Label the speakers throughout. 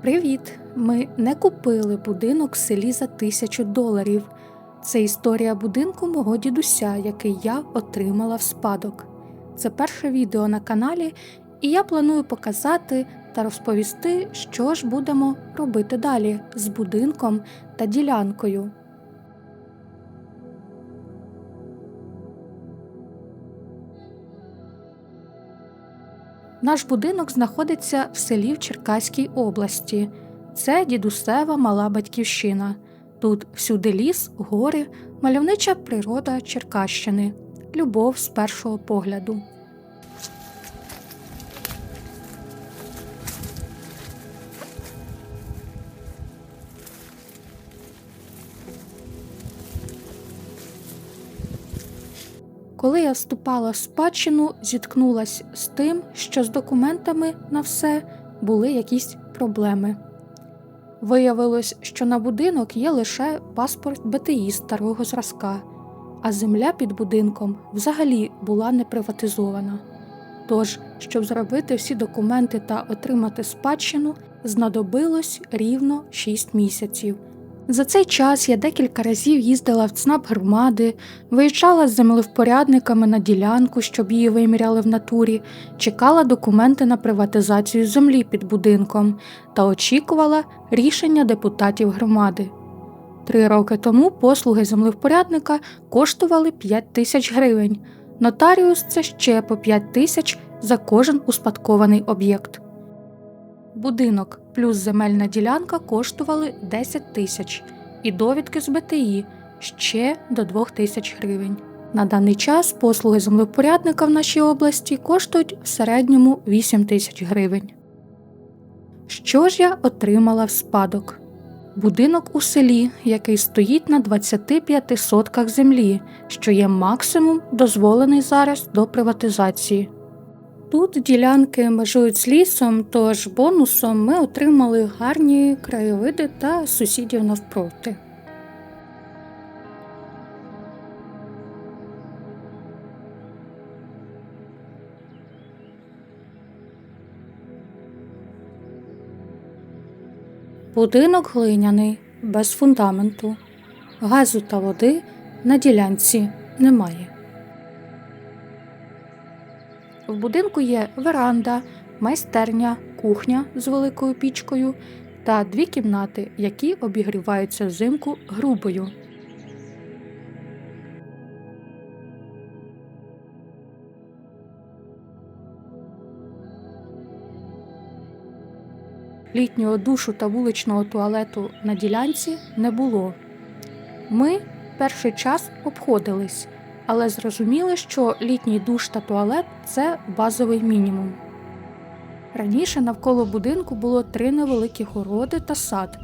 Speaker 1: Привіт! Ми не купили будинок в селі за $1000. Це історія будинку мого дідуся, який я отримала в спадок. Це перше відео на каналі, і я планую показати та розповісти, що ж будемо робити далі з будинком та ділянкою. Наш будинок знаходиться в селі в Черкаській області. Це дідусева мала батьківщина. Тут всюди ліс, гори, мальовнича природа Черкащини. Любов з першого погляду. Коли я вступала в спадщину, зіткнулась з тим, що з документами на все були якісь проблеми. Виявилось, що на будинок є лише паспорт БТІ старого зразка, а земля під будинком взагалі була не приватизована. Тож, щоб зробити всі документи та отримати спадщину, знадобилось рівно 6 місяців. За цей час я декілька разів їздила в ЦНАП громади, виїжджала з землевпорядниками на ділянку, щоб її виміряли в натурі, чекала документи на приватизацію землі під будинком та очікувала рішення депутатів громади. 3 роки тому послуги землевпорядника коштували 5000 гривень, нотаріус – це ще по 5000 за кожен успадкований об'єкт. Будинок плюс земельна ділянка коштували 10 тисяч і довідки з БТІ ще до 2000 гривень. На даний час послуги землевпорядника в нашій області коштують в середньому 8000 гривень. Що ж я отримала в спадок? Будинок у селі, який стоїть на 25 сотках землі, що є максимум, дозволений зараз до приватизації. Тут ділянки межують з лісом, тож бонусом ми отримали гарні краєвиди та сусідів навпроти. Будинок глиняний, без фундаменту. Газу та води на ділянці немає. В будинку є веранда, майстерня, кухня з великою пічкою та 2 кімнати, які обігріваються взимку грубою. Літнього душу та вуличного туалету на ділянці не було. Ми перший час обходились, але зрозуміли, що літній душ та туалет – це базовий мінімум. Раніше навколо будинку було 3 невеликі городи та сад.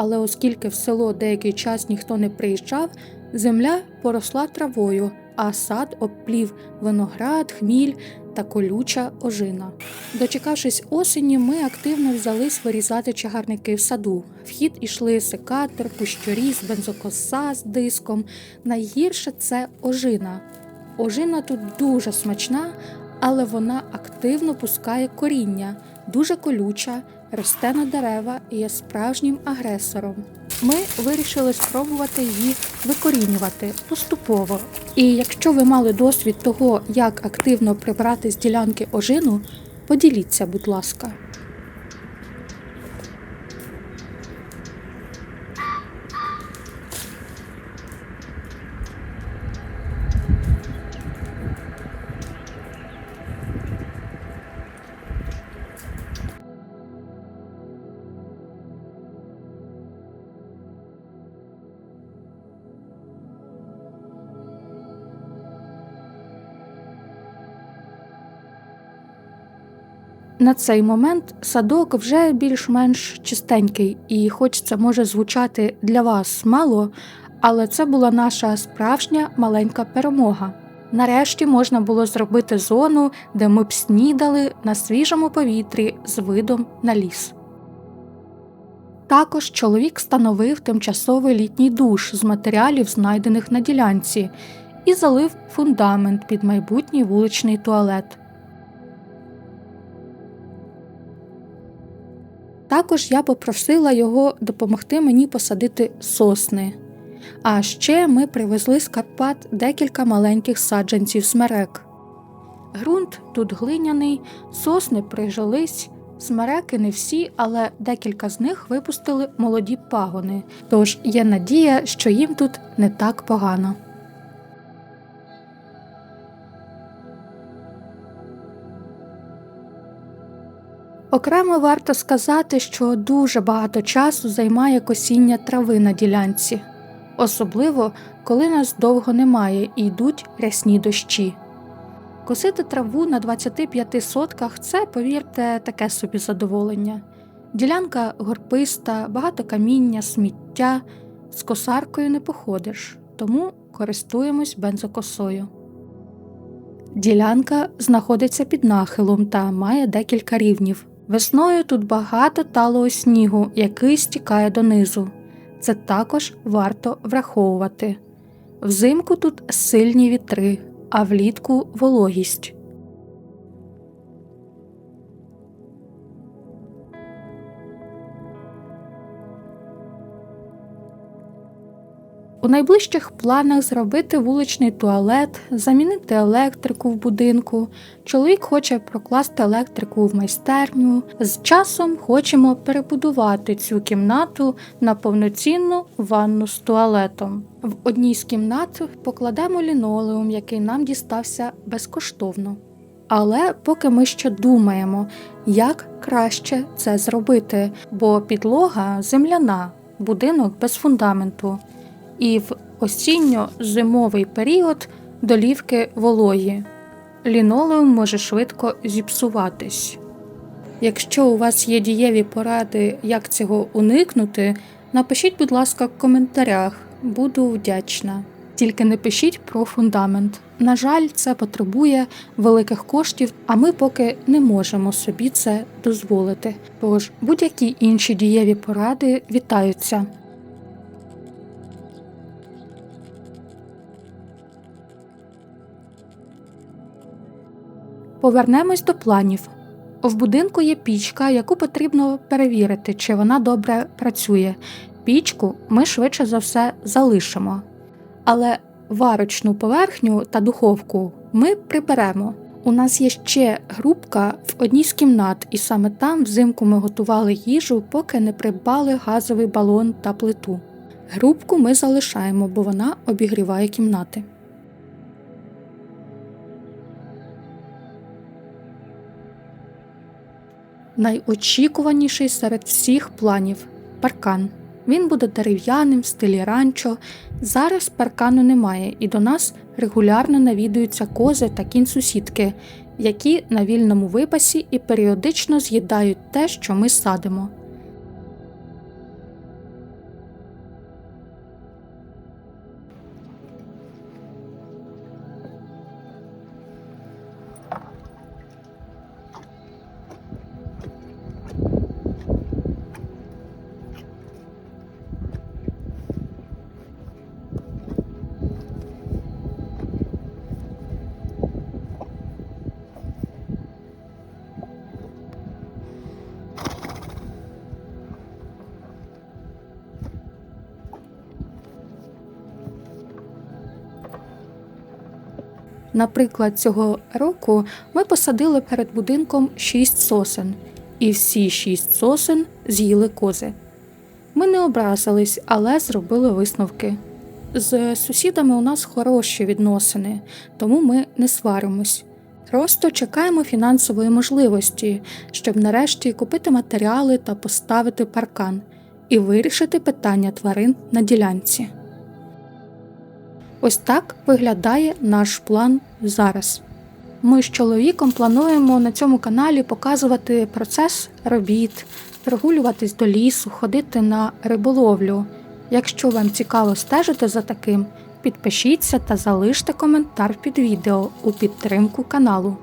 Speaker 1: Але оскільки в село деякий час ніхто не приїжджав, земля поросла травою, а сад обплів виноград, хміль та колюча ожина. Дочекавшись осені, ми активно взялись вирізати чагарники в саду. В хід ішли секатор, кущоріз, бензокоса з диском. Найгірше – це ожина. Ожина тут дуже смачна, але вона активно пускає коріння, дуже колюча, росте на дерева і є справжнім агресором. Ми вирішили спробувати її викорінювати поступово. І якщо ви мали досвід того, як активно прибрати з ділянки ожину, поділіться, будь ласка. На цей момент садок вже більш-менш чистенький, і хоч це може звучати для вас мало, але це була наша справжня маленька перемога. Нарешті можна було зробити зону, де ми б снідали на свіжому повітрі з видом на ліс. Також чоловік встановив тимчасовий літній душ з матеріалів, знайдених на ділянці, і залив фундамент під майбутній вуличний туалет. Також я попросила його допомогти мені посадити сосни. А ще ми привезли з Карпат декілька маленьких саджанців смерек. Ґрунт тут глиняний, сосни прижились, смереки не всі, але декілька з них випустили молоді пагони, тож є надія, що їм тут не так погано. Окремо варто сказати, що дуже багато часу займає косіння трави на ділянці. Особливо, коли нас довго немає і йдуть рясні дощі. Косити траву на 25 сотках – це, повірте, таке собі задоволення. Ділянка горбиста, багато каміння, сміття. З косаркою не походиш, тому користуємось бензокосою. Ділянка знаходиться під нахилом та має декілька рівнів. Весною тут багато талого снігу, який стікає донизу. Це також варто враховувати. Взимку тут сильні вітри, а влітку – вологість. У найближчих планах зробити вуличний туалет, замінити електрику в будинку. Чоловік хоче прокласти електрику в майстерню. З часом хочемо перебудувати цю кімнату на повноцінну ванну з туалетом. В одній з кімнат покладемо лінолеум, який нам дістався безкоштовно. Але поки ми ще думаємо, як краще це зробити, бо підлога земляна, будинок без фундаменту. І в осінньо-зимовий період долівки вологі. Лінолеум може швидко зіпсуватись. Якщо у вас є дієві поради, як цього уникнути, напишіть, будь ласка, в коментарях, буду вдячна. Тільки не пишіть про фундамент. На жаль, це потребує великих коштів, а ми поки не можемо собі це дозволити. Тож будь-які інші дієві поради вітаються. Повернемось до планів. В будинку є пічка, яку потрібно перевірити, чи вона добре працює. Пічку ми швидше за все залишимо. Але варочну поверхню та духовку ми приберемо. У нас є ще грубка в одній з кімнат, і саме там взимку ми готували їжу, поки не придбали газовий балон та плиту. Грубку ми залишаємо, бо вона обігріває кімнати. Найочікуваніший серед всіх планів – паркан. Він буде дерев'яним в стилі ранчо. Зараз паркану немає, і до нас регулярно навідуються кози та кінь-сусідки, які на вільному випасі і періодично з'їдають те, що ми садимо. Наприклад, цього року ми посадили перед будинком 6 сосен, і всі 6 сосен з'їли кози. Ми не образились, але зробили висновки. З сусідами у нас хороші відносини, тому ми не сваримось. Просто чекаємо фінансової можливості, щоб нарешті купити матеріали та поставити паркан і вирішити питання тварин на ділянці. Ось так виглядає наш план зараз. Ми з чоловіком плануємо на цьому каналі показувати процес робіт, прогулюватись до лісу, ходити на риболовлю. Якщо вам цікаво стежити за таким, підпишіться та залиште коментар під відео у підтримку каналу.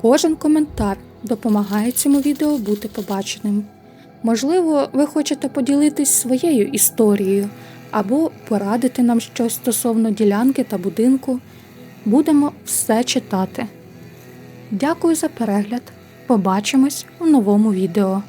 Speaker 1: Кожен коментар допомагає цьому відео бути побаченим. Можливо, ви хочете поділитись своєю історією або порадити нам щось стосовно ділянки та будинку. Будемо все читати. Дякую за перегляд. Побачимось у новому відео.